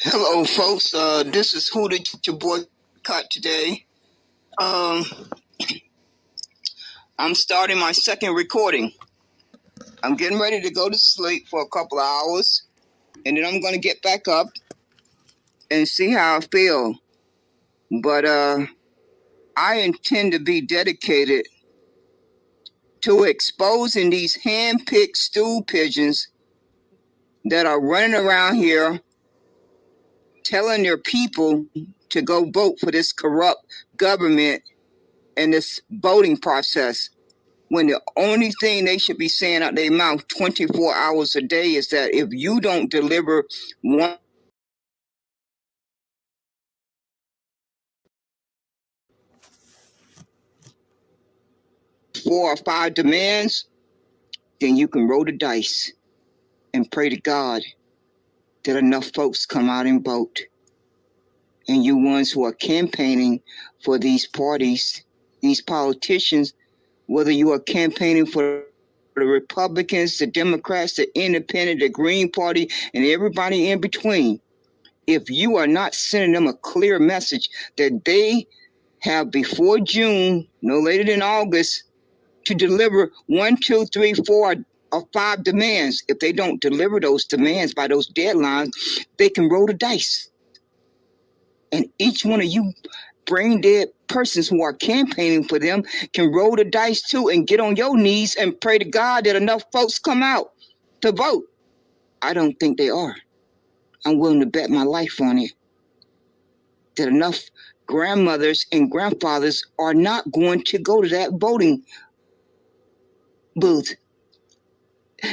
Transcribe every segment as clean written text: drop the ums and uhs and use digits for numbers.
Hello, folks. This is Who Did You Boycott today. I'm starting my second recording. I'm getting ready to go to sleep for a couple of hours, and then I'm going to get back up and see how I feel. But I intend to be dedicated to exposing these hand-picked stool pigeons that are running around here telling their people to go vote for this corrupt government and this voting process, when the only thing they should be saying out their mouth 24 hours a day is that if you don't deliver 4 or 5 demands, then you can roll the dice and pray to God that enough folks come out and vote. And you ones who are campaigning for these parties, these politicians, whether you are campaigning for the Republicans, the Democrats, the Independent, the Green Party, and everybody in between, if you are not sending them a clear message that they have before June, no later than August, to deliver 1, 2, 3, 4, or 5 demands. If they don't deliver those demands by those deadlines, they can roll the dice. And each one of you brain dead persons who are campaigning for them can roll the dice too and get on your knees and pray to God that enough folks come out to vote. I don't think they are. I'm willing to bet my life on it that enough grandmothers and grandfathers are not going to go to that voting booth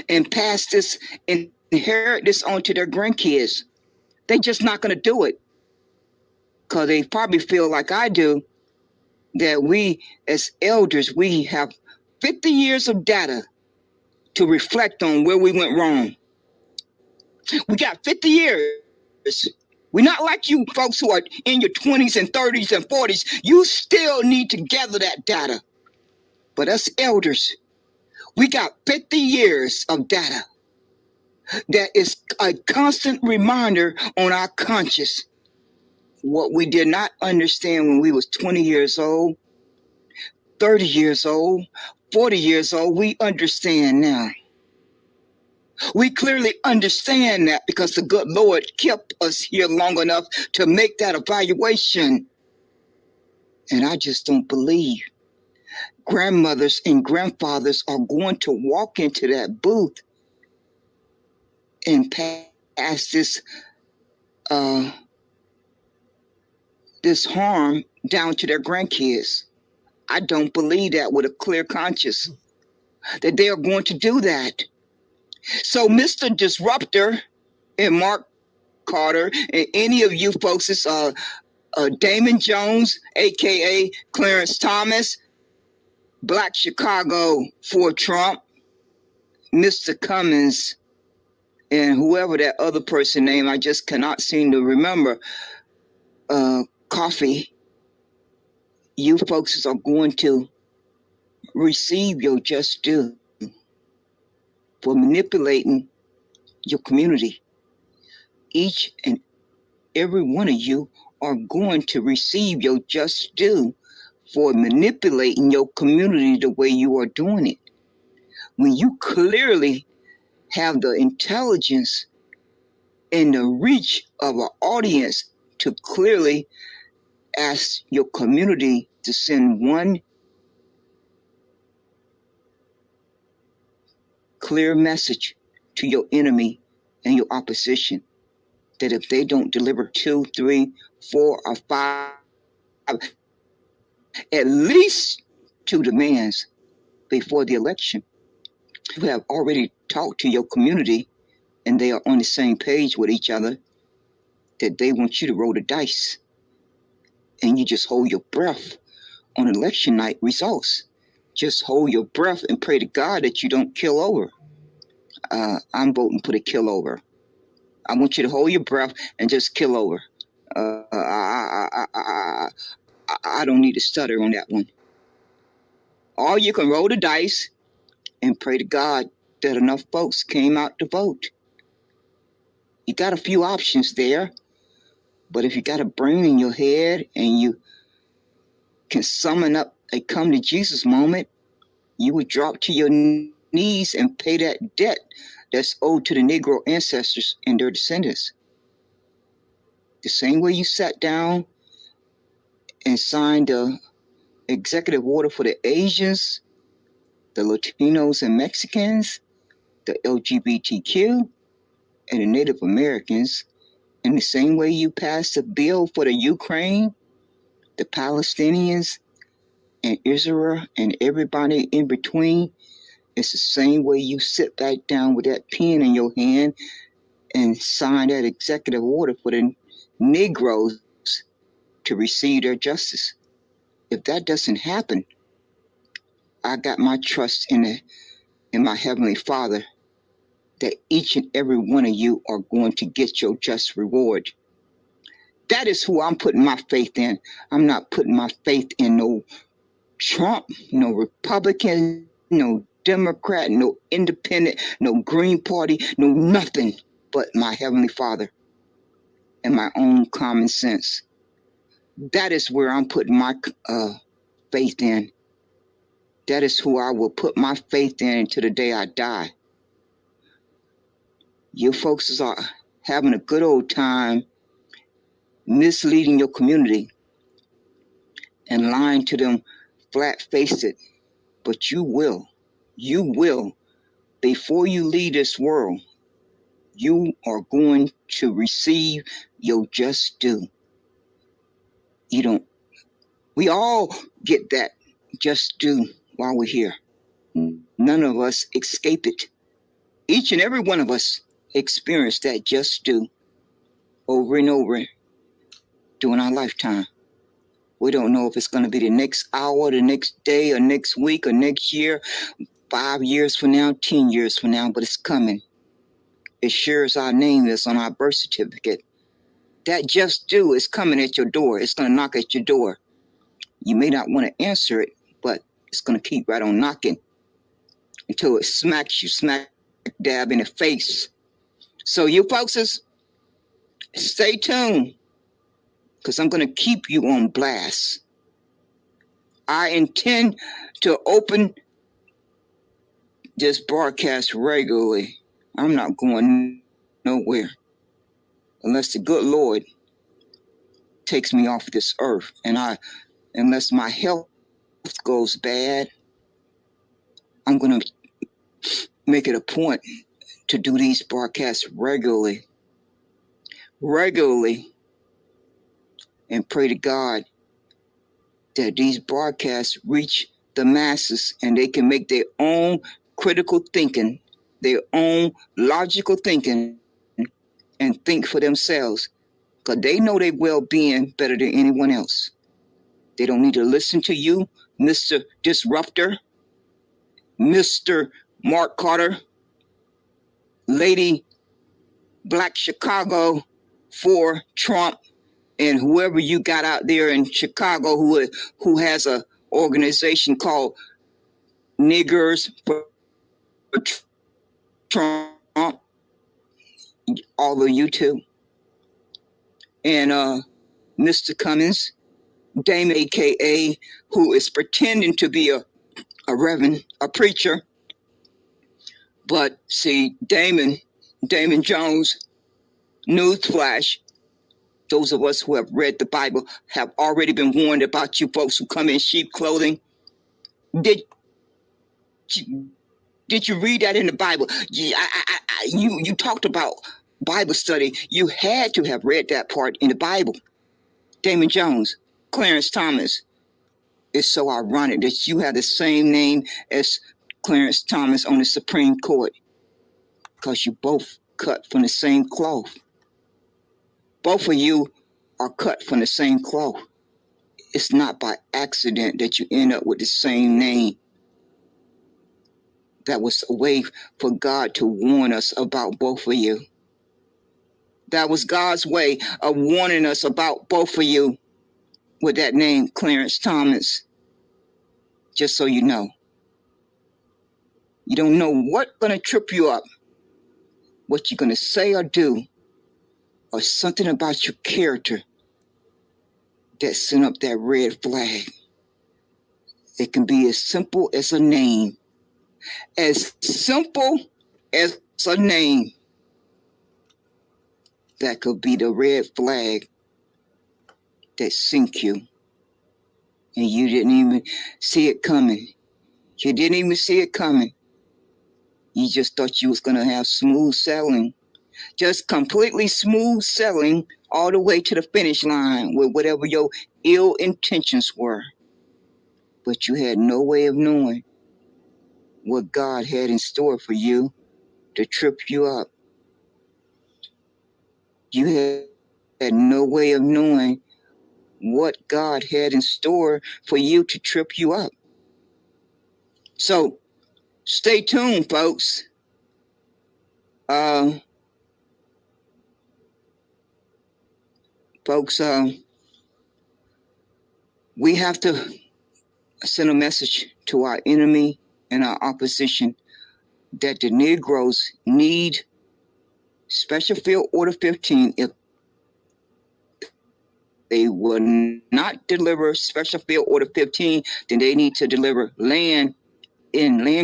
and pass this and inherit this on to their grandkids. They're just not going to do it because they probably feel like I do, that we as elders, we have 50 years of data to reflect on where we went wrong. We got 50 years. We're not like you folks who are in your 20s and 30s and 40s. You still need to gather that data. But us elders, we got 50 years of data that is a constant reminder on our conscience. What we did not understand when we was 20 years old, 30 years old, 40 years old, we understand now. We clearly understand that because the good Lord kept us here long enough to make that evaluation. And I just don't believe grandmothers and grandfathers are going to walk into that booth and pass this harm down to their grandkids. I don't believe that with a clear conscience, that they are going to do that. So Mr. Disruptor and Mark Carter and any of you folks, it's Damon Jones, a.k.a. Clarence Thomas, Black Chicago for Trump, Mr. Cummins, and whoever that other person name, I just cannot seem to remember, Coffee. You folks are going to receive your just due for manipulating your community. Each and every one of you are going to receive your just due for manipulating your community the way you are doing it. When you clearly have the intelligence and the reach of an audience to clearly ask your community to send one clear message to your enemy and your opposition, that if they don't deliver 2, 3, 4, or 5, at least 2 demands before the election, you have already talked to your community and they are on the same page with each other, that they want you to roll the dice. And you just hold your breath on election night results. Just hold your breath and pray to God that you don't kill over. I'm voting for the kill over. I want you to hold your breath and just kill over. I don't need to stutter on that one. Or you can roll the dice and pray to God that enough folks came out to vote. You got a few options there. But if you got a brain in your head and you can summon up a come to Jesus moment, you would drop to your knees and pay that debt that's owed to the Negro ancestors and their descendants. The same way you sat down and signed the executive order for the Asians, the Latinos and Mexicans, the LGBTQ, and the Native Americans, in the same way you passed a bill for the Ukraine, the Palestinians, and Israel, and everybody in between, it's the same way you sit back down with that pen in your hand and sign that executive order for the Negroes to receive their justice. If that doesn't happen, I got my trust in my Heavenly Father that each and every one of you are going to get your just reward. That is who I'm putting my faith in. I'm not putting my faith in no Trump, no Republican, no Democrat, no Independent, no Green Party, no nothing but my Heavenly Father and my own common sense. That is where I'm putting my faith in. That is who I will put my faith in until the day I die. You folks are having a good old time misleading your community and lying to them flat-faced. But you will, before you leave this world, you are going to receive your just due. We all get that just due while we're here. None of us escape it. Each and every one of us experience that just due over and over during our lifetime. We don't know if it's going to be the next hour, the next day, or next week, or next year, 5 years from now, 10 years from now, but it's coming. As sure as our name is on our birth certificate, that just due is coming at your door. It's going to knock at your door. You may not want to answer it, but it's going to keep right on knocking until it smacks you smack dab in the face. So you folks, stay tuned, because I'm going to keep you on blast. I intend to open this broadcast regularly. I'm not going nowhere unless the good Lord takes me off this earth, and unless my health goes bad, I'm going to make it a point to do these broadcasts regularly, and pray to God that these broadcasts reach the masses and they can make their own critical thinking, their own logical thinking, and think for themselves, because they know their well-being better than anyone else. They don't need to listen to you, Mr. Disruptor, Mr. Mark Carter, Lady Black Chicago for Trump, and whoever you got out there in Chicago who has a organization called Niggers for Trump, all of you too. And Mr. Cummins, Dame AKA, who is pretending to be a reverend, a preacher. But see, Damon Jones, newsflash, those of us who have read the Bible have already been warned about you folks who come in sheep clothing. Did you read that in the Bible? You talked about Bible study. You had to have read that part in the Bible. Damon Jones, Clarence Thomas. It's so ironic that you have the same name as Clarence Thomas on the Supreme Court, because you both cut from the same cloth. Both of you are cut from the same cloth. It's not by accident that you end up with the same name. That was a way for God to warn us about both of you. That was God's way of warning us about both of you with that name, Clarence Thomas. Just so you know. You don't know what's going to trip you up, what you're going to say or do, or something about your character that sent up that red flag. It can be as simple as a name. As simple as a name. That could be the red flag that sink you. And you didn't even see it coming. You didn't even see it coming. You just thought you was going to have smooth sailing. Just completely smooth sailing all the way to the finish line with whatever your ill intentions were. But you had no way of knowing what God had in store for you to trip you up. You had no way of knowing what God had in store for you to trip you up. So stay tuned, folks. Folks, we have to send a message to our enemy and our opposition that the Negroes need Special Field Order 15. If they will not deliver Special Field Order 15, then they need to deliver land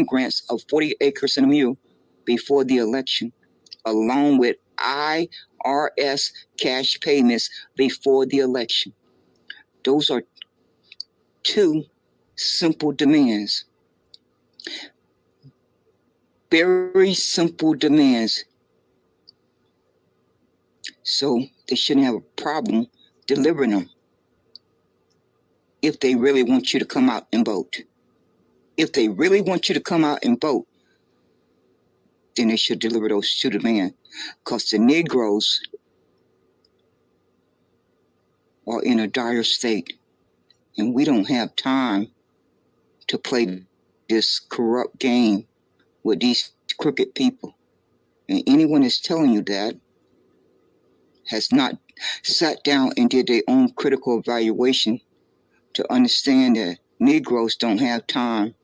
grants of 40 acres and a mule before the election, along with IRS cash payments before the election. Those are two simple demands. Very simple demands. So they shouldn't have a problem delivering them if they really want you to come out and vote. If they really want you to come out and vote, then they should deliver those two demands. Because the Negroes are in a dire state, and we don't have time to play this corrupt game with these crooked people. And anyone that's telling you that has not sat down and did their own critical evaluation to understand that Negroes don't have time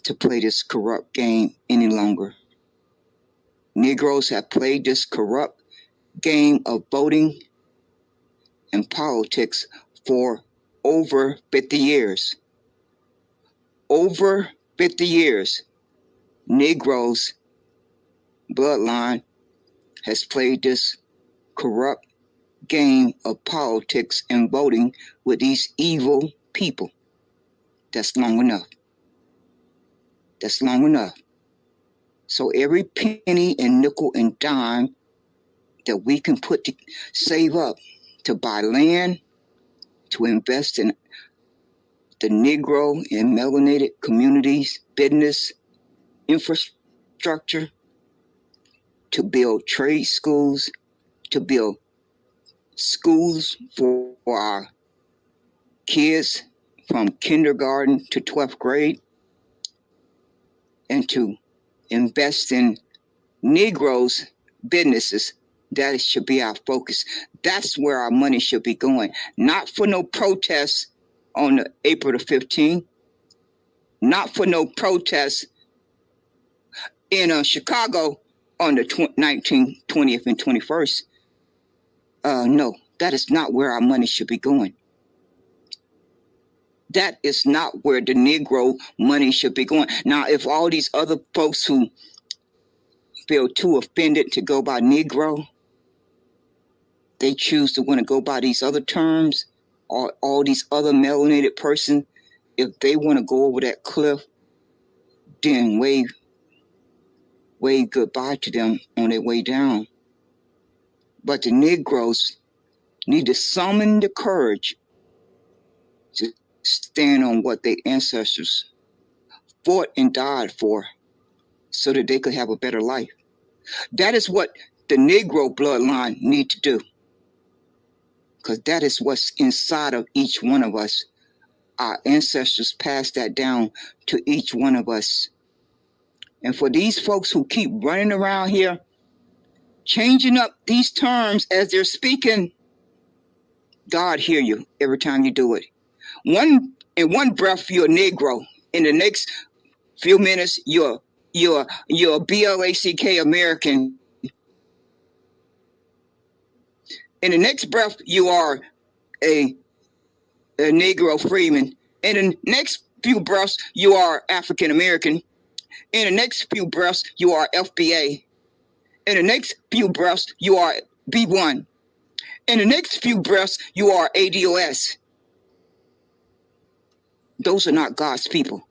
to play this corrupt game any longer. Negroes have played this corrupt game of voting and politics for over 50 years. Over 50 years, Negroes' bloodline has played this corrupt game of politics and voting with these evil people. That's long enough. That's long enough. So every penny and nickel and dime that we can save up to buy land, to invest in the Negro and melanated communities, business, infrastructure, to build trade schools, to build schools for our kids from kindergarten to 12th grade, and to invest in Negroes' businesses. That should be our focus. That's where our money should be going. Not for no protests on April the 15th. Not for no protests in Chicago on the 19th, 20th, and 21st. No, that is not where our money should be going. That is not where the Negro money should be going. Now, if all these other folks who feel too offended to go by Negro, they choose to want to go by these other terms, or all these other melanated persons, if they want to go over that cliff, then wave goodbye to them on their way down. But the Negroes need to summon the courage to stand on what their ancestors fought and died for so that they could have a better life. That is what the Negro bloodline need to do, because that is what's inside of each one of us. Our ancestors passed that down to each one of us. And for these folks who keep running around here, changing up these terms as they're speaking, God hear you every time you do it. In one breath, you're a Negro. In the next few minutes, you're Blk American. In the next breath, you are a a Negro freeman. In the next few breaths, you are African American. In the next few breaths, you are FBA. In the next few breaths, you are B1. In the next few breaths, you are ADOS. Those are not God's people.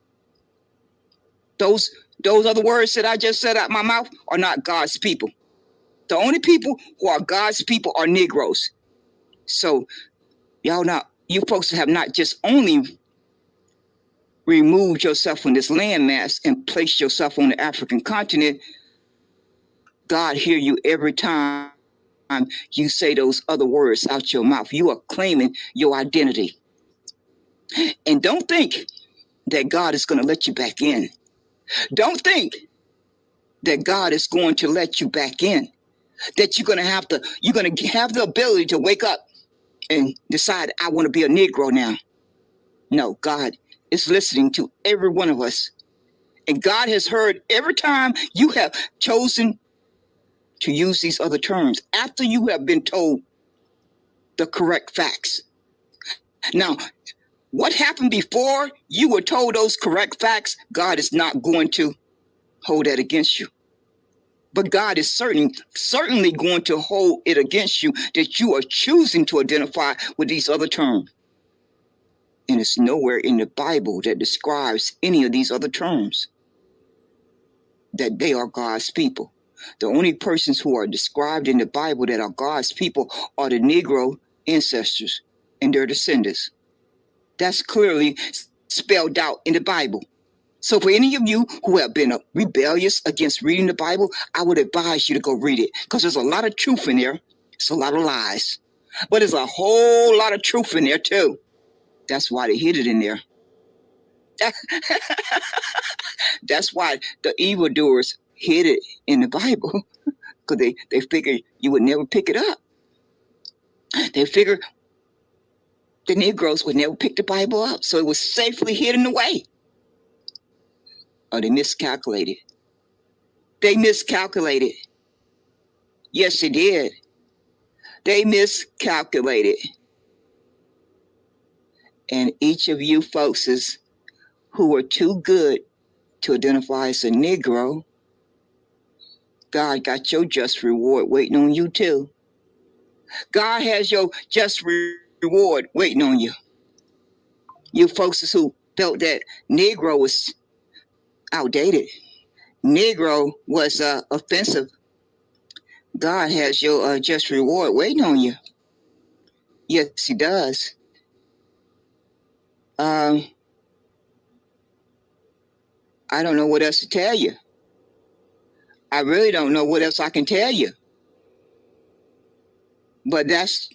Those other words that I just said out my mouth are not God's people. The only people who are God's people are Negroes. So you folks have not just only removed yourself from this landmass and placed yourself on the African continent. God hear you every time you say those other words out your mouth. You are claiming your identity. And don't think that God is going to let you back in. Don't think that God is going to let you back in. That you're going to have the ability to wake up and decide, I want to be a Negro now. No, God is listening to every one of us. And God has heard every time you have chosen to use these other terms after you have been told the correct facts. Now, what happened before you were told those correct facts, God is not going to hold that against you. But God is certainly going to hold it against you that you are choosing to identify with these other terms. And it's nowhere in the Bible that describes any of these other terms that they are God's people. The only persons who are described in the Bible that are God's people are the Negro ancestors and their descendants. That's clearly spelled out in the Bible. So for any of you who have been rebellious against reading the Bible, I would advise you to go read it, because there's a lot of truth in there. It's a lot of lies. But there's a whole lot of truth in there too. That's why they hid it in there. That's why the evildoers hid it in the Bible, because they figured you would never pick it up. They figured the Negroes would never pick the Bible up, so it was safely hidden away. Oh, they miscalculated. They miscalculated. Yes, they did. They miscalculated. And each of you folks who are too good to identify as a Negro, God got your just reward waiting on you too. God has your just reward waiting on you. You folks who felt that Negro was outdated, Negro was offensive, God has your just reward waiting on you. Yes, he does. I don't know what else to tell you. I really don't know what else I can tell you. But that's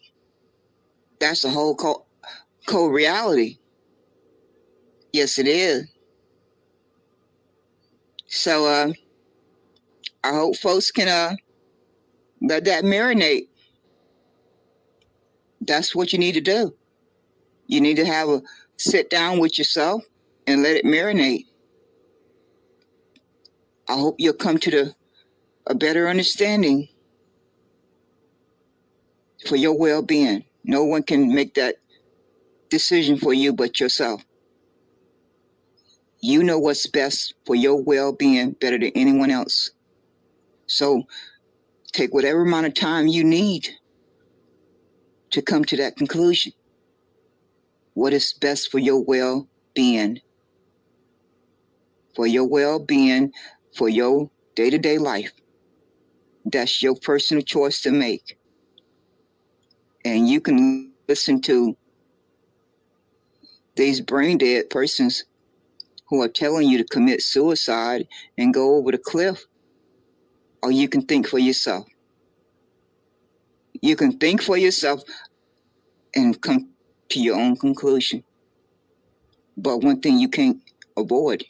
the whole cold reality. Yes, it is. So I hope folks can let that marinate. That's what you need to do. You need to have a sit down with yourself and let it marinate. I hope you'll come to a better understanding for your well-being. No one can make that decision for you but yourself. You know what's best for your well-being better than anyone else. So take whatever amount of time you need to come to that conclusion. What is best for your well-being? For your well-being, for your day-to-day life. That's your personal choice to make. And you can listen to these brain-dead persons who are telling you to commit suicide and go over the cliff. Or you can think for yourself. You can think for yourself and come to your own conclusion. But one thing you can't avoid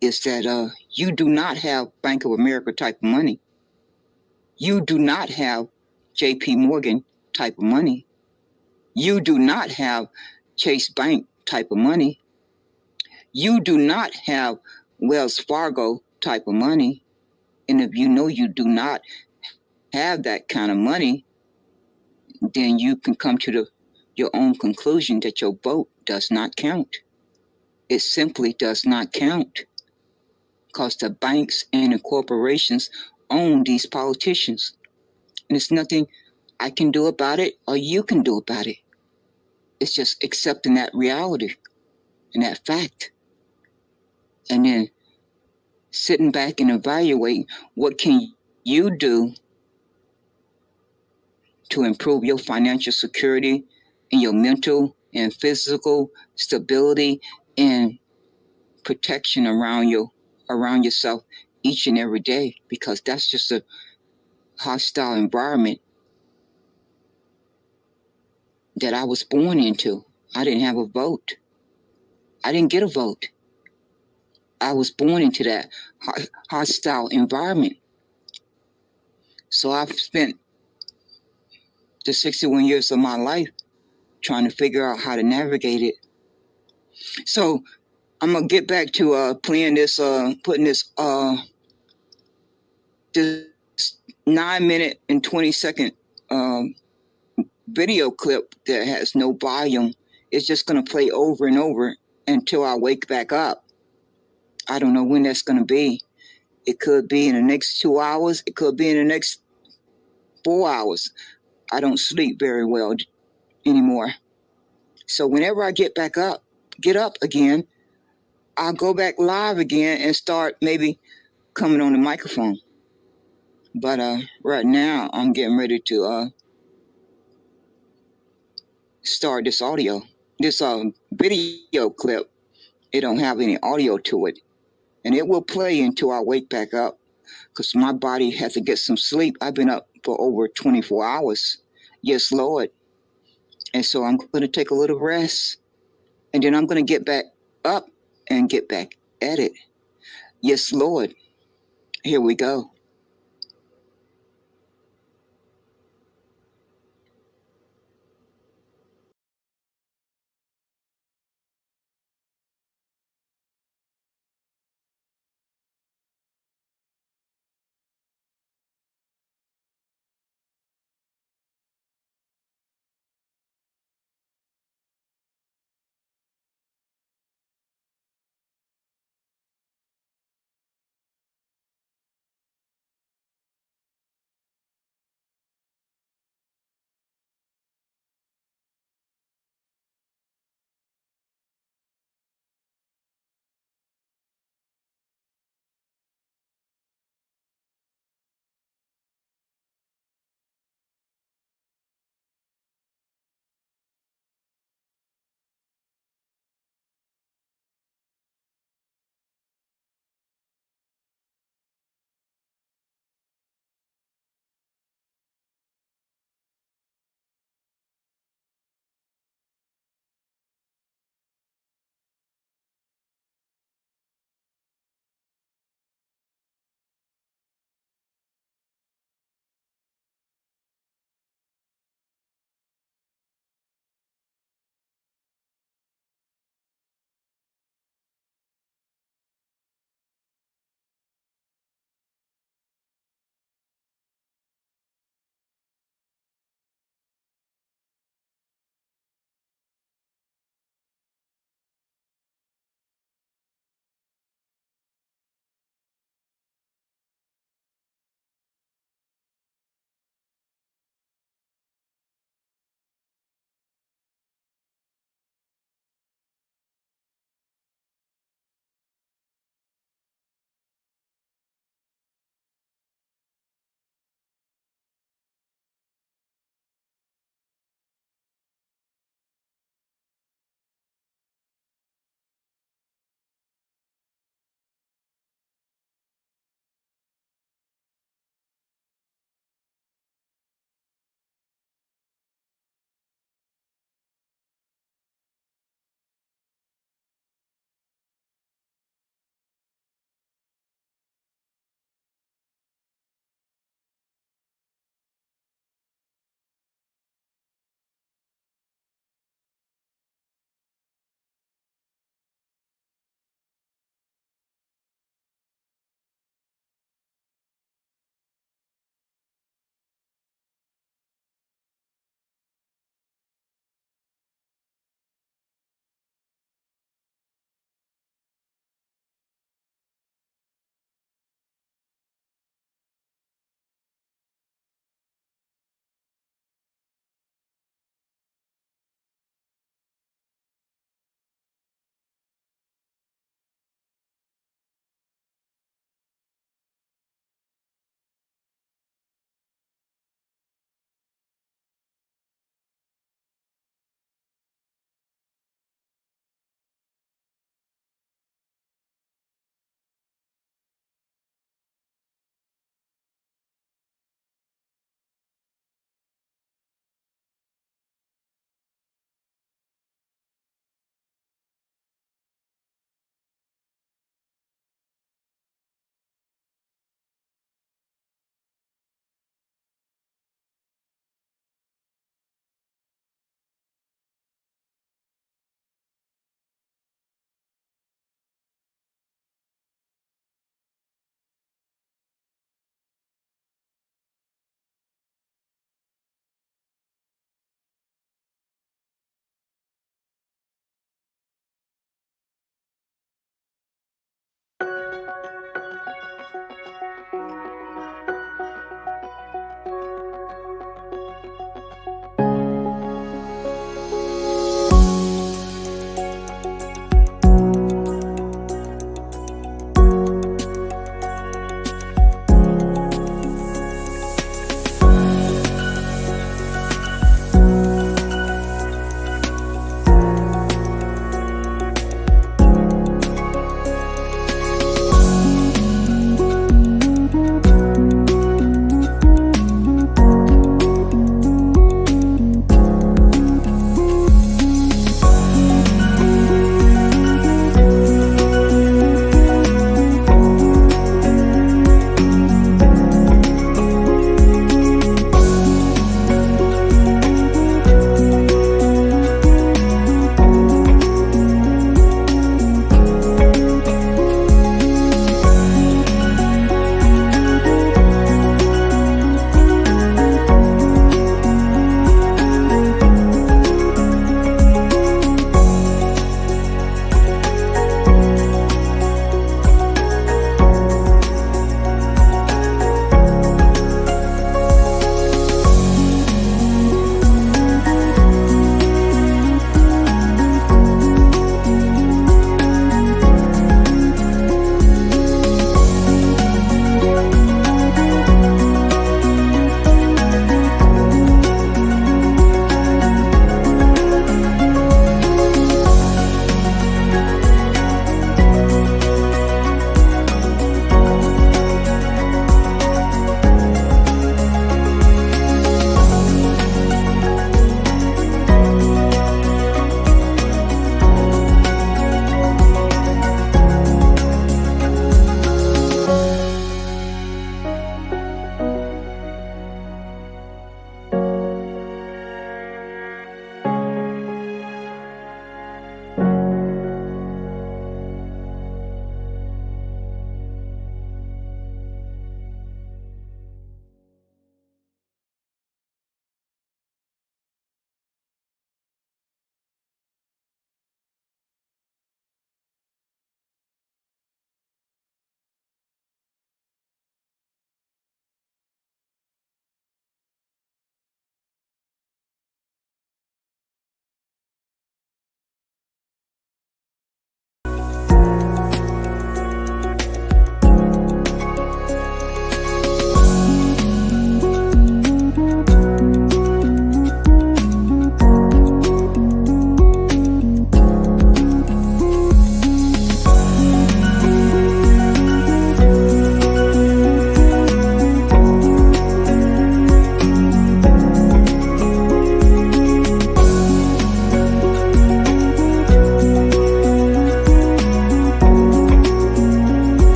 is that you do not have Bank of America type of money. You do not have JP Morgan type of money. You do not have Chase Bank type of money. You do not have Wells Fargo type of money. And if you know you do not have that kind of money, then you can come to the your own conclusion that your vote does not count. It simply does not count because the banks and the corporations own these politicians. And there's nothing I can do about it or you can do about it. It's just accepting that reality and that fact. And then sitting back and evaluating what can you do to improve your financial security and your mental and physical stability and protection around yourself each and every day, because that's just a hostile environment that I was born into. I didn't have a vote. I didn't get a vote. I was born into that hostile environment. So I've spent the 61 years of my life trying to figure out how to navigate it. So I'm gonna get back to playing this, putting this 9-minute and 20-second video clip that has no volume. It's just gonna play over and over until I wake back up. I don't know when that's gonna be. It could be in the next 2 hours. It could be in the next 4 hours. I don't sleep very well anymore. So whenever I get up again, I'll go back live again and start maybe coming on the microphone. But right now I'm getting ready to start this video clip. It don't have any audio to it, and it will play until I wake back up, because my body has to get some sleep. I've been up for over 24 hours. Yes, Lord. And so I'm going to take a little rest, and then I'm going to get back up and get back at it. Yes, Lord. Here we go.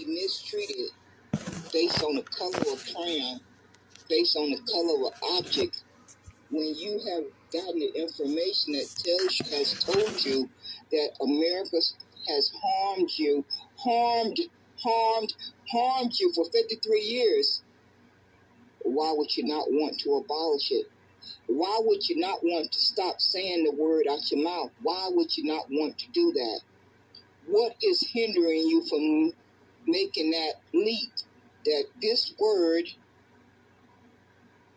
mistreated based on the color of crayon, based on the color of object, when you have gotten the information that has told you that America has harmed you for 53 years, why would you not want to abolish it? Why would you not want to stop saying the word out your mouth? Why would you not want to do that? What is hindering you from making that leap? That this word,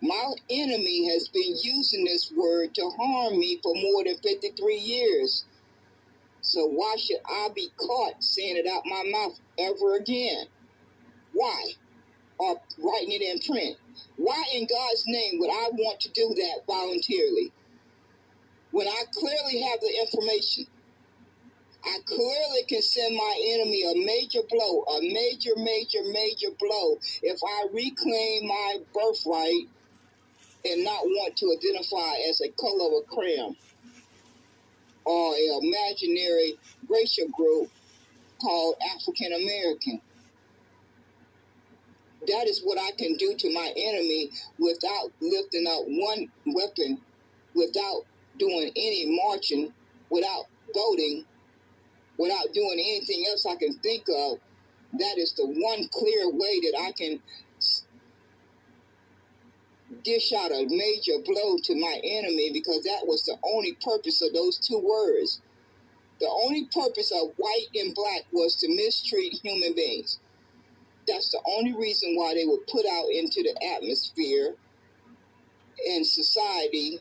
my enemy has been using this word to harm me for more than 53 years. So why should I be caught saying it out my mouth ever again? Why? Or writing it in print? Why in God's name would I want to do that voluntarily? When I clearly have the information, I clearly can send my enemy a major blow, a major blow, if I reclaim my birthright and not want to identify as a color of a crayon or an imaginary racial group called African American. That is what I can do to my enemy without lifting up one weapon, without doing any marching, without voting, without doing anything else I can think of. That is the one clear way that I can dish out a major blow to my enemy, because that was the only purpose of those two words. The only purpose of white and black was to mistreat human beings. That's the only reason why they were put out into the atmosphere, and society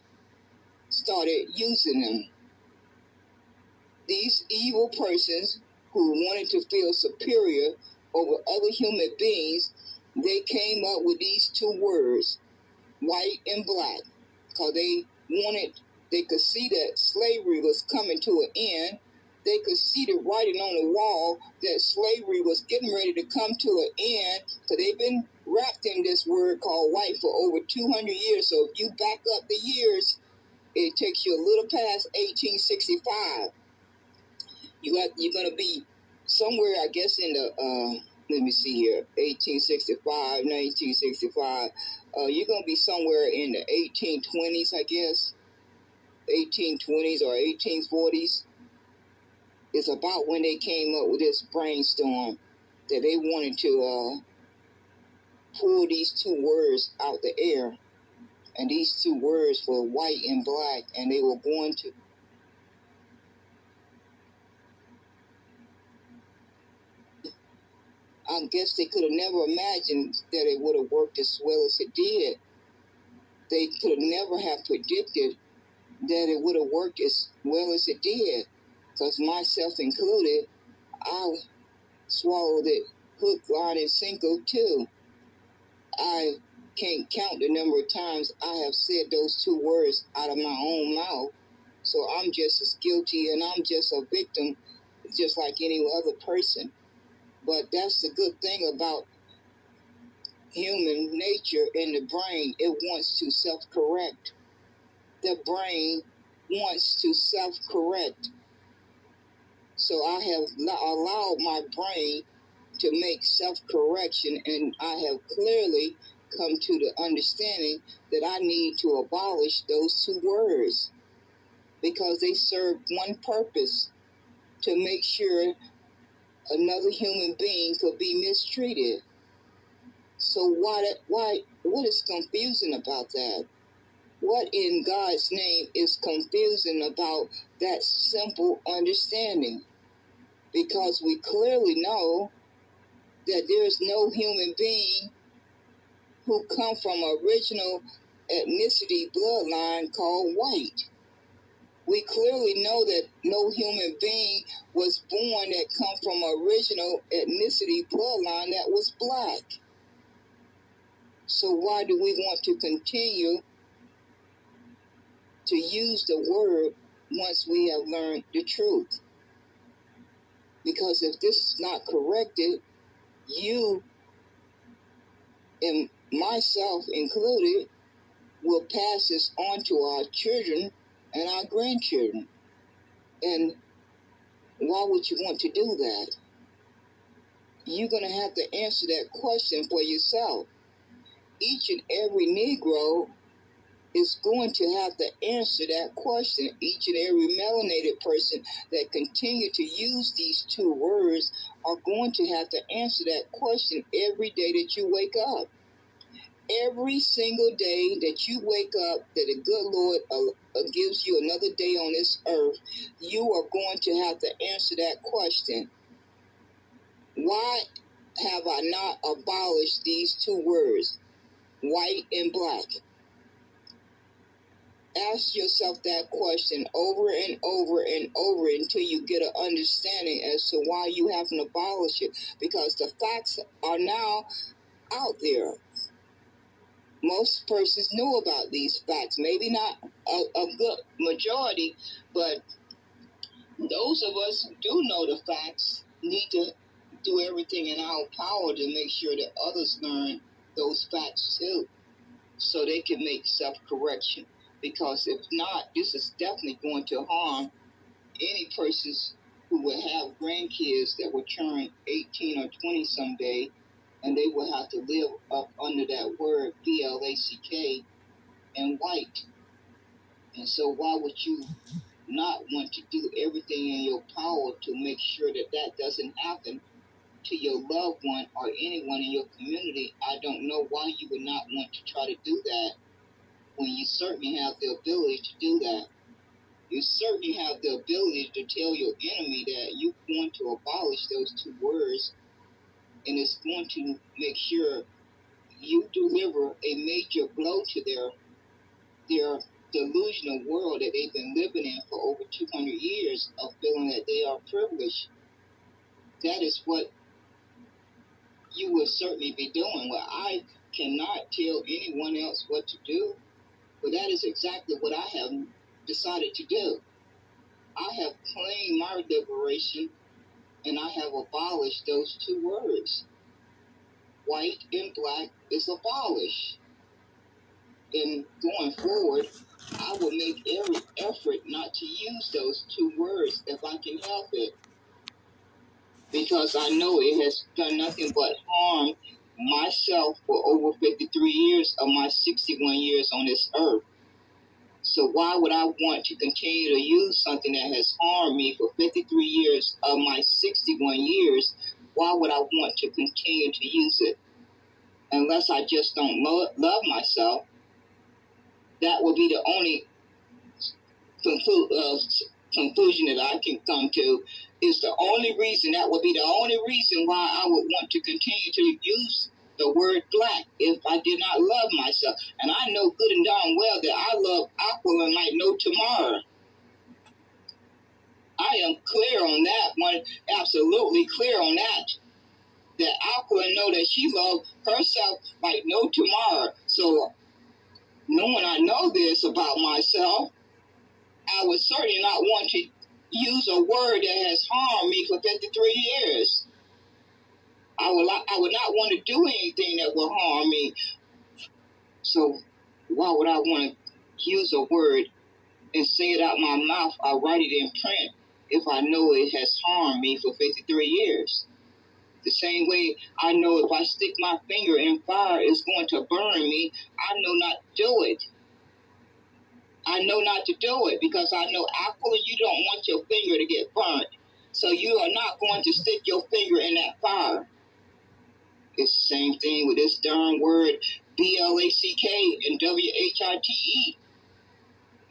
started using them. These evil persons who wanted to feel superior over other human beings, they came up with these two words, white and black, because they could see that slavery was coming to an end. They could see the writing on the wall that slavery was getting ready to come to an end, because they've been wrapped in this word called white for over 200 years. So if you back up the years, it takes you a little past 1865. You're going to be somewhere, I guess, in the, let me see here, 1865, 1965. You're going to be somewhere in the 1820s, I guess, 1820s or 1840s. It's about when they came up with this brainstorm that they wanted to pull these two words out the air. And these two words were white and black, and they were going to I guess they could have never imagined that it would have worked as well as it did. They could have never have predicted that it would have worked as well as it did. Because myself included, I swallowed it hook, line, and sinker too. I can't count the number of times I have said those two words out of my own mouth. So I'm just as guilty, and I'm just a victim, just like any other person. But that's the good thing about human nature in the brain. It wants to self-correct. The brain wants to self-correct. So I have allowed my brain to make self-correction, and I have clearly come to the understanding that I need to abolish those two words, because they serve one purpose: to make sure another human being could be mistreated. So what is confusing about that? What in God's name is confusing about that simple understanding? Because we clearly know that there is no human being who come from original ethnicity bloodline called white. We clearly know that no human being was born that come from original ethnicity bloodline that was black. So why do we want to continue to use the word once we have learned the truth? Because if this is not corrected, you and myself included will pass this on to our children and our grandchildren. And why would you want to do that? you're going to have to answer that question for yourself. Each and every Negro is going to have to answer that question. Each and every melanated person that continue to use these two words are going to have to answer that question every day that you wake up. Every single day that you wake up, that the good Lord gives you another day on this earth, you are going to have to answer that question. Why have I not abolished these two words, white and black? Ask yourself that question over and over and over until you get an understanding as to why you haven't abolished it. Because the facts are now out there. Most persons know about these facts. Maybe not a good majority, but those of us who do know the facts need to do everything in our power to make sure that others learn those facts too, so they can make self-correction. Because if not, this is definitely going to harm any persons who will have grandkids that will turn 18 or 20 someday, and they will have to live up under that word BLACK and white. And so why would you not want to do everything in your power to make sure that that doesn't happen to your loved one or anyone in your community? I don't know why you would not want to try to do that when you certainly have the ability to do that. You certainly have the ability to tell your enemy that you're going to abolish those two words, and it's going to make sure you deliver a major blow to their delusional world that they've been living in for over 200 years of feeling that they are privileged. That is what you will certainly be doing. Well, I cannot tell anyone else what to do, but that is exactly what I have decided to do. I have claimed my liberation, and I have abolished those two words. White and black is abolished. And going forward, I will make every effort not to use those two words if I can help it. Because I know it has done nothing but harm myself for over 53 years of my 61 years on this earth. So why would I want to continue to use something that has harmed me for 53 years of my 61 years? Why would I want to continue to use it? Unless I just don't love myself. That would be the only conclusion that I can come to. Is the only reason, that would be the only reason why I would want to continue to use the word black if I did not love myself. And I know good and darn well that I love Aquila like no tomorrow. I am clear on that one, absolutely clear on that. That Aquila know that she loves herself like no tomorrow. So knowing I know this about myself, I would certainly not want to use a word that has harmed me for 53 years. I would not want to do anything that will harm me. So why would I want to use a word and say it out my mouth or write it in print if I know it has harmed me for 53 years? The same way I know if I stick my finger in fire, it's going to burn me. I know not to do it. I know not to do it because I know, Aquila, you don't want your finger to get burnt. So you are not going to stick your finger in that fire. It's the same thing with this darn word BLACK and WHITE.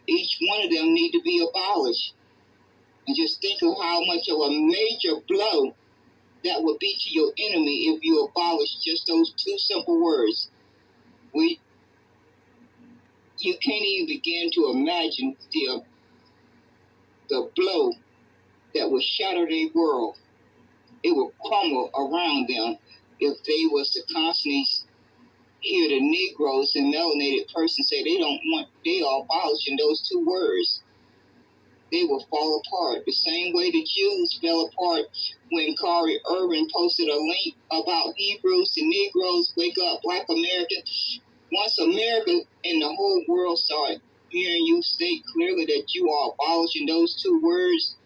Each one of them need to be abolished. And just think of how much of a major blow that would be to your enemy if you abolish just those two simple words. You can't even begin to imagine the blow that would shatter their world. It would crumble around them if they was to constantly hear the Negroes and melanated persons say they are abolishing those two words. They will fall apart. The same way the Jews fell apart when Kari Irvin posted a link about Hebrews and Negroes, Wake Up Blk American. Once America and the whole world start hearing you state clearly that you are abolishing those two words,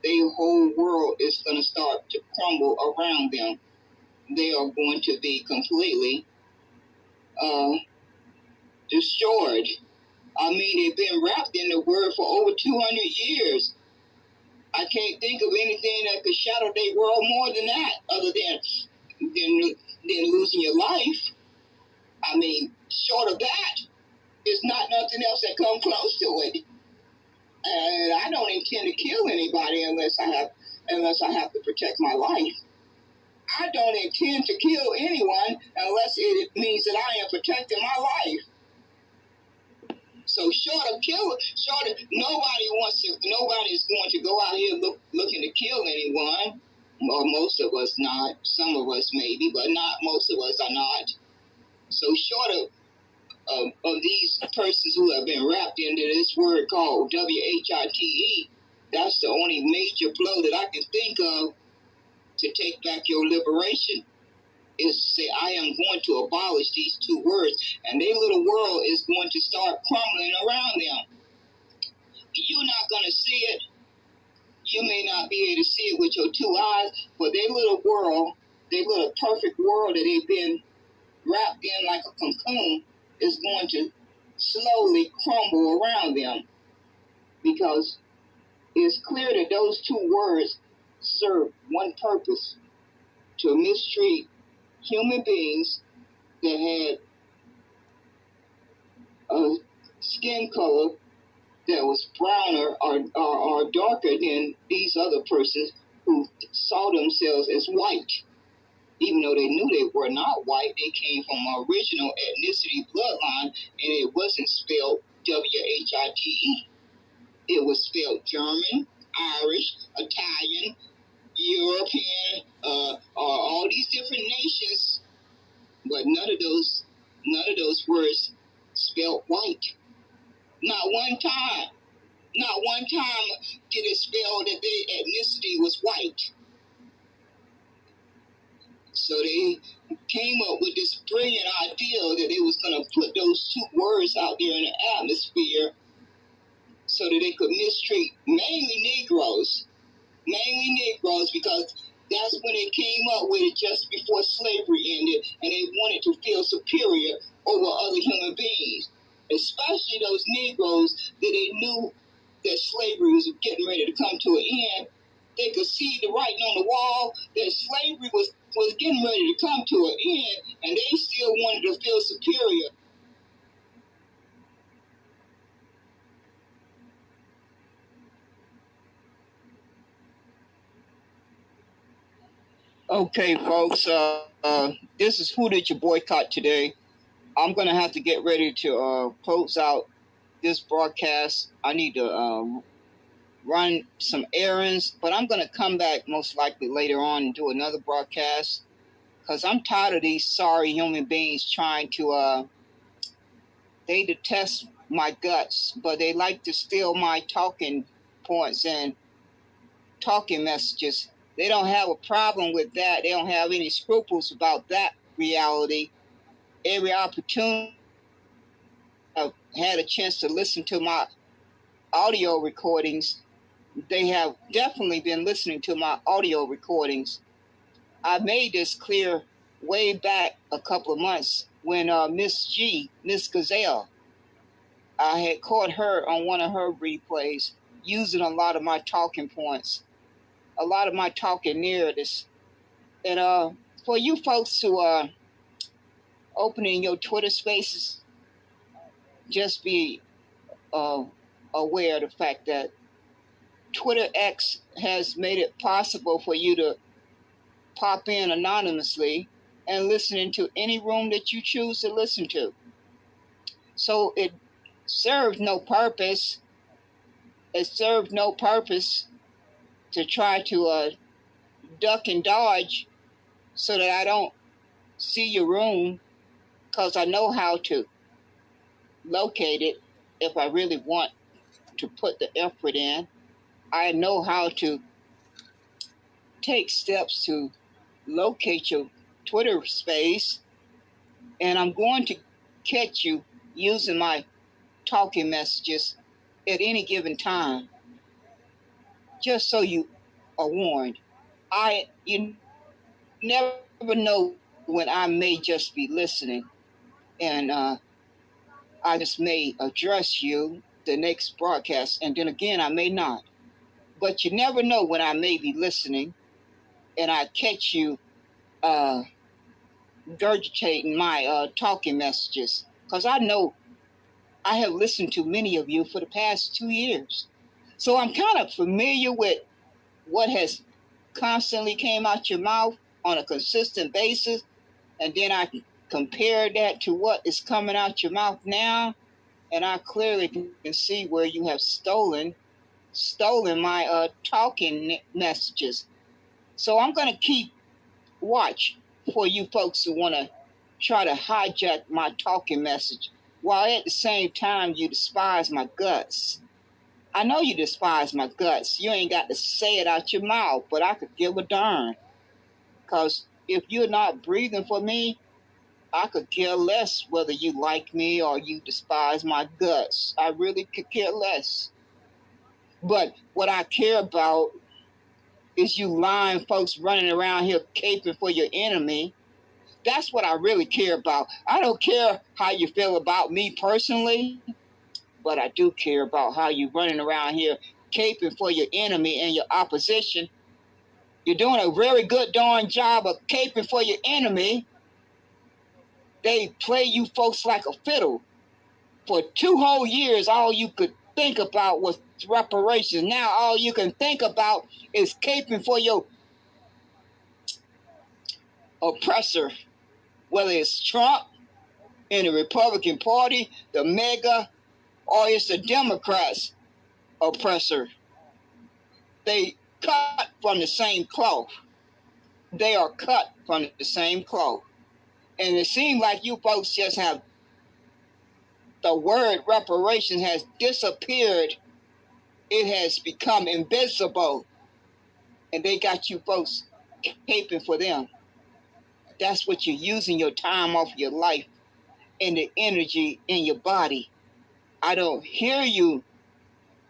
their whole world is going to start to crumble around them. they are going to be completely destroyed. I mean, they've been wrapped in the word for over 200 years. I can't think of anything that could shadow their world more than that, other than losing your life. I mean, short of that, there's not nothing else that comes close to it. And I don't intend to kill anybody unless I have to protect my life. I don't intend to kill anyone unless it means that I am protecting my life. So nobody's going to go out here looking to kill anyone. Or most of us not. Some of us maybe, but not most of us are not. So short of these persons who have been wrapped into this word called WHITE, that's the only major blow that I can think of to take back your liberation, is to say, I am going to abolish these two words, and their little world is going to start crumbling around them. You're not going to see it. You may not be able to see it with your two eyes, but their little world, their little perfect world that they've been wrapped in like a cocoon, is going to slowly crumble around them, because it's clear that those two words serve one purpose: to mistreat human beings that had a skin color that was browner or darker than these other persons who saw themselves as white. Even though they knew they were not white, they came from an original ethnicity bloodline, and it wasn't spelled WHITE. It was spelled German, Irish, Italian, European, all these different nations, but none of those words spelled white. Not one time. Not one time did it spell that their ethnicity was white. So they came up with this brilliant idea that they was going to put those two words out there in the atmosphere so that they could mistreat mainly Negroes, because that's when they came up with it just before slavery ended, and they wanted to feel superior over other human beings, especially those Negroes that they knew that slavery was getting ready to come to an end. They could see the writing on the wall that slavery was getting ready to come to an end, and they still wanted to feel superior. Okay, folks, this is Who Did You Boycott today? I'm going to have to get ready to close out this broadcast. I need to run some errands, but I'm going to come back most likely later on and do another broadcast, because I'm tired of these sorry human beings trying to, they detest my guts, but they like to steal my talking points and talking messages. They don't have a problem with that. They don't have any scruples about that reality. Every opportunity I've had a chance to listen to my audio recordings, they have definitely been listening to my audio recordings. I made this clear way back a couple of months when Miss Gazelle, I had caught her on one of her replays using a lot of my talking points, a lot of my talking narratives. And for you folks who are opening your Twitter spaces, just be aware of the fact that Twitter X has made it possible for you to pop in anonymously and listen into any room that you choose to listen to. So it served no purpose. It served no purpose to try to duck and dodge so that I don't see your room, because I know how to locate it if I really want to put the effort in. I know how to take steps to locate your Twitter space, and I'm going to catch you using my talking messages at any given time, just so you are warned. You never know when I may just be listening, and I just may address you the next broadcast, and then again I may not. But you never know when I may be listening, and I catch you regurgitating my talking messages, because I know I have listened to many of you for the past 2 years, so I'm kind of familiar with what has constantly came out your mouth on a consistent basis, and then I compare that to what is coming out your mouth now, and I clearly can see where you have stolen my talking messages. So I'm going to keep watch for you folks who want to try to hijack my talking message, while at the same time you despise my guts. I know you despise my guts. You ain't got to say it out your mouth, but I could give a darn. Because if you're not breathing for me, I could care less whether you like me or you despise my guts. I really could care less. But what I care about is you lying folks running around here caping for your enemy. That's what I really care about. I don't care how you feel about me personally, but I do care about how you running around here caping for your enemy and your opposition. You're doing a very good darn job of caping for your enemy. They play you folks like a fiddle. For 2 whole years, all you could think about was reparations. Now all you can think about is caping for your oppressor, whether it's Trump in the Republican Party, the MAGA, or it's the Democrats oppressor. They cut from the same cloth. They are cut from the same cloth. And it seems like you folks just have, the word reparations has disappeared. It has become invisible. And they got you folks caping for them. That's what you're using your time off your life and the energy in your body. I don't hear you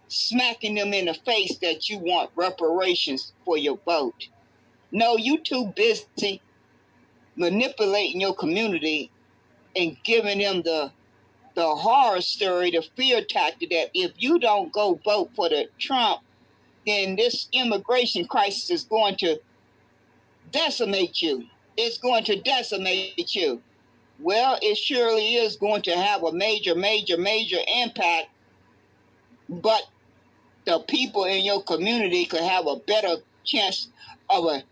smacking them in the face that you want reparations for your vote. No, you too busy manipulating your community and giving them the horror story, the fear tactic that if you don't go vote for the Trump, then this immigration crisis is going to decimate you. It's going to decimate you. Well, it surely is going to have a major impact, but the people in your community could have a better chance of a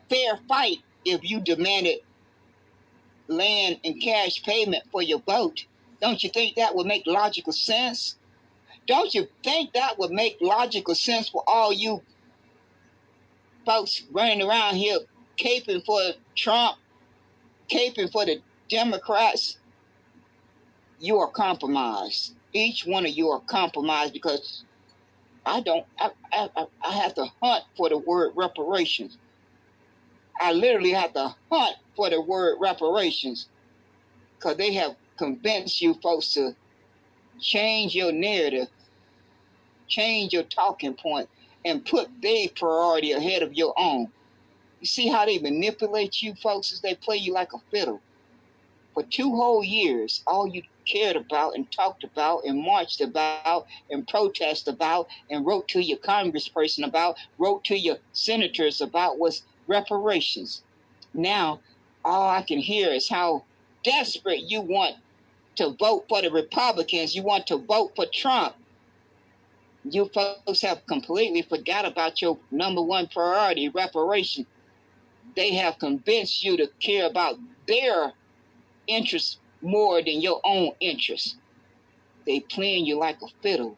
fair fight if you demanded land and cash payment for your vote. Don't you think that would make logical sense? Don't you think that would make logical sense for all you folks running around here caping for Trump, caping for the Democrats? You are compromised. Each one of you are compromised, because I have to hunt for the word reparations. I literally have to hunt for the word reparations, because they have convinced you folks to change your narrative, change your talking point, and put their priority ahead of your own. You see how they manipulate you folks as they play you like a fiddle? For 2 whole years, all you cared about and talked about and marched about and protested about and wrote to your congressperson about, wrote to your senators about was reparations. Now, all I can hear is how desperate you want to vote for the Republicans. You want to vote for Trump. You folks have completely forgot about your number one priority, reparation. They have convinced you to care about their interests more than your own interests. They playing you like a fiddle,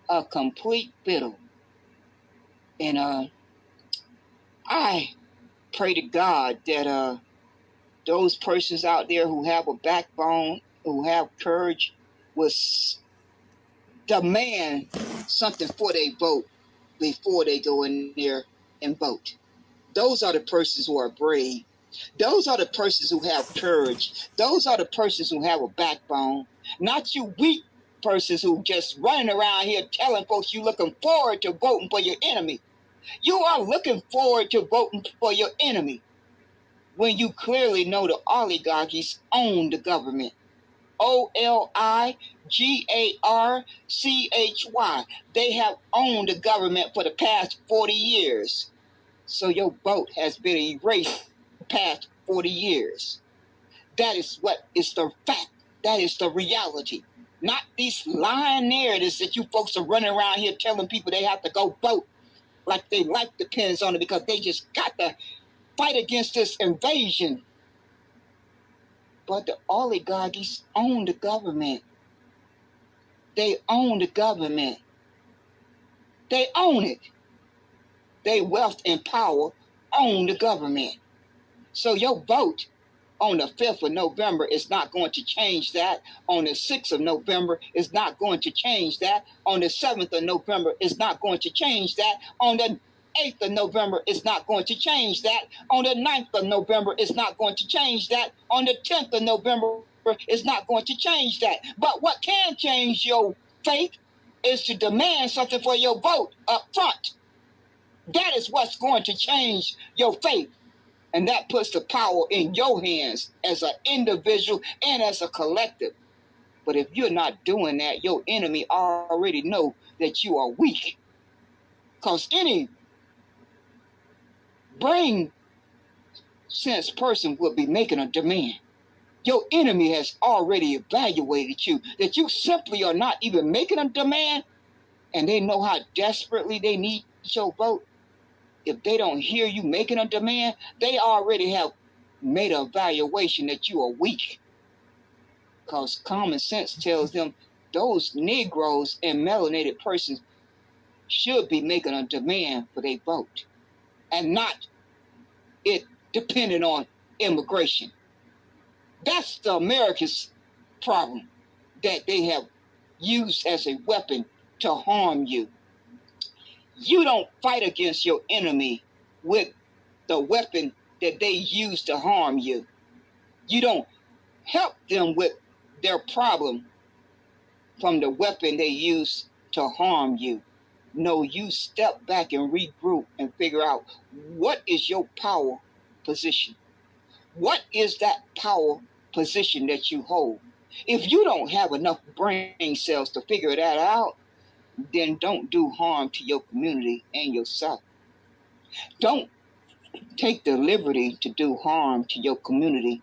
a complete fiddle. And I pray to God that those persons out there who have a backbone, who have courage, will demand something for their vote before they go in there and vote. Those are the persons who are brave. Those are the persons who have courage. Those are the persons who have a backbone. Not you weak persons who just running around here telling folks you looking forward to voting for your enemy. You are looking forward to voting for your enemy. when you clearly know the oligarchies own the government. Oligarchy. They have owned the government for the past 40 years. So your vote has been erased the past 40 years. That is what is the fact. That is the reality. Not these lying narratives that you folks are running around here telling people they have to go vote like their life depends on it because they just got to fight against this invasion. But the oligarchies own the government. They own the government. They own it. They wealth and power own the government. So your vote on the 5th of November is not going to change that. On the 6th of November is not going to change that. On the 7th of November is not going to change that. On the 8th of November is not going to change that. On the 9th of November is not going to change that. On the 10th of November is not going to change that. But what can change your faith is to demand something for your vote up front. That is what's going to change your faith. And that puts the power in your hands as an individual and as a collective. But if you're not doing that, your enemy already know that you are weak. Because any brain sense person will be making a demand. Your enemy has already evaluated you, that you simply are not even making a demand, and they know how desperately they need your vote. If they don't hear you making a demand, they already have made an evaluation that you are weak. Because common sense tells them those Negroes and melanated persons should be making a demand for their vote, and not it depending on immigration. That's the America's problem, that they have used as a weapon to harm you. You don't fight against your enemy with the weapon that they use to harm you. You don't help them with their problem from the weapon they use to harm you. No, you step back and regroup and figure out what is your power position. What is that power position that you hold? If you don't have enough brain cells to figure that out, then don't do harm to your community and yourself. Don't take the liberty to do harm to your community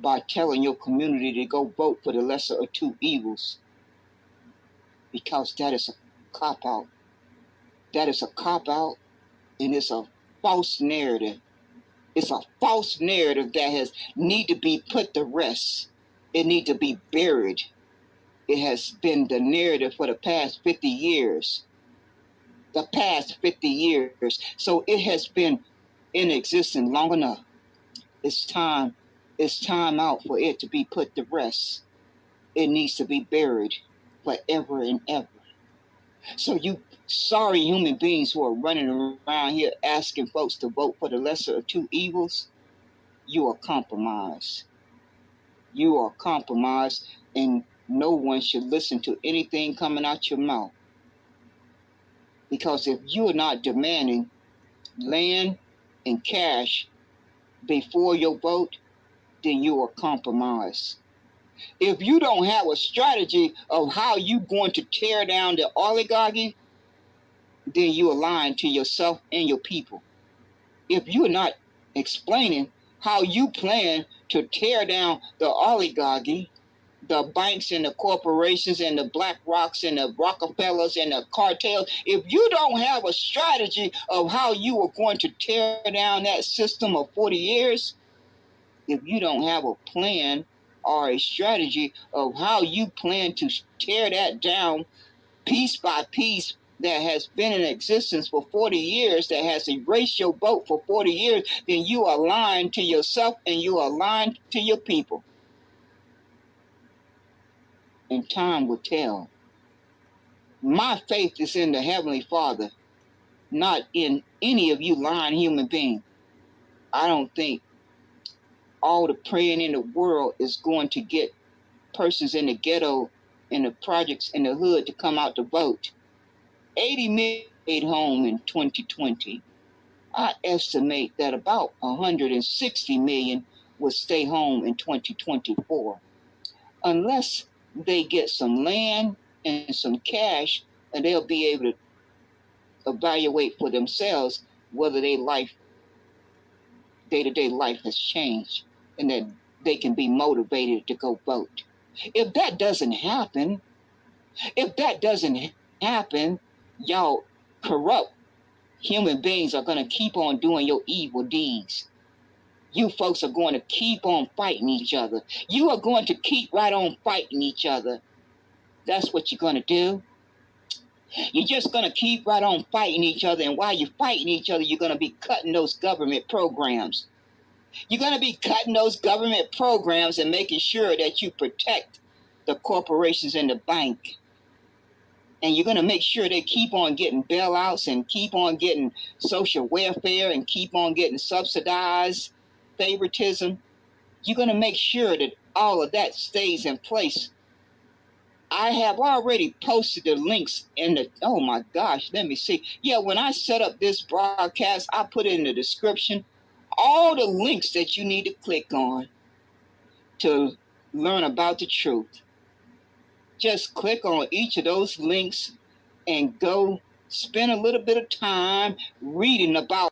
by telling your community to go vote for the lesser of two evils, because that is a cop-out. That is a cop-out, and it's a false narrative. It's a false narrative that has need to be put to rest. It need to be buried. It has been the narrative for the past 50 years. The past 50 years. So it has been in existence long enough. It's time out for it to be put to rest. It needs to be buried forever and ever. So you sorry human beings who are running around here asking folks to vote for the lesser of two evils, you are compromised. You are compromised, and no one should listen to anything coming out your mouth. Because if you are not demanding land and cash before your vote, then you are compromised. If you don't have a strategy of how you're going to tear down the oligarchy, then you are lying to yourself and your people. If you're not explaining how you plan to tear down the oligarchy, the banks and the corporations and the Black Rocks and the Rockefellers and the cartels, if you don't have a strategy of how you are going to tear down that system of 40 years, if you don't have a plan or a strategy of how you plan to tear that down piece by piece that has been in existence for 40 years, that has erased your vote for 40 years, then you are lying to yourself and you are lying to your people. And time will tell. My faith is in the Heavenly Father, not in any of you lying human beings. I don't think all the praying in the world is going to get persons in the ghetto, in the projects, in the hood to come out to vote. 80 million stayed home in 2020. I estimate that about 160 million will stay home in 2024. Unless they get some land and some cash, and they'll be able to evaluate for themselves whether their life, day-to-day life has changed and that they can be motivated to go vote. If that doesn't happen, y'all corrupt human beings are going to keep on doing your evil deeds. You folks are going to keep on fighting each other. You are going to keep right on fighting each other. That's what you're going to do. You're just going to keep right on fighting each other. And while you're fighting each other, you're going to be cutting those government programs. You're going to be cutting those government programs and making sure that you protect the corporations and the bank. And you're going to make sure they keep on getting bailouts and keep on getting social welfare and keep on getting subsidized favoritism. You're going to make sure that all of that stays in place. I have already posted the links in the, oh my gosh, let me see. Yeah, when I set up this broadcast, I put in the description all the links that you need to click on to learn about the truth. Just click on each of those links and go spend a little bit of time reading about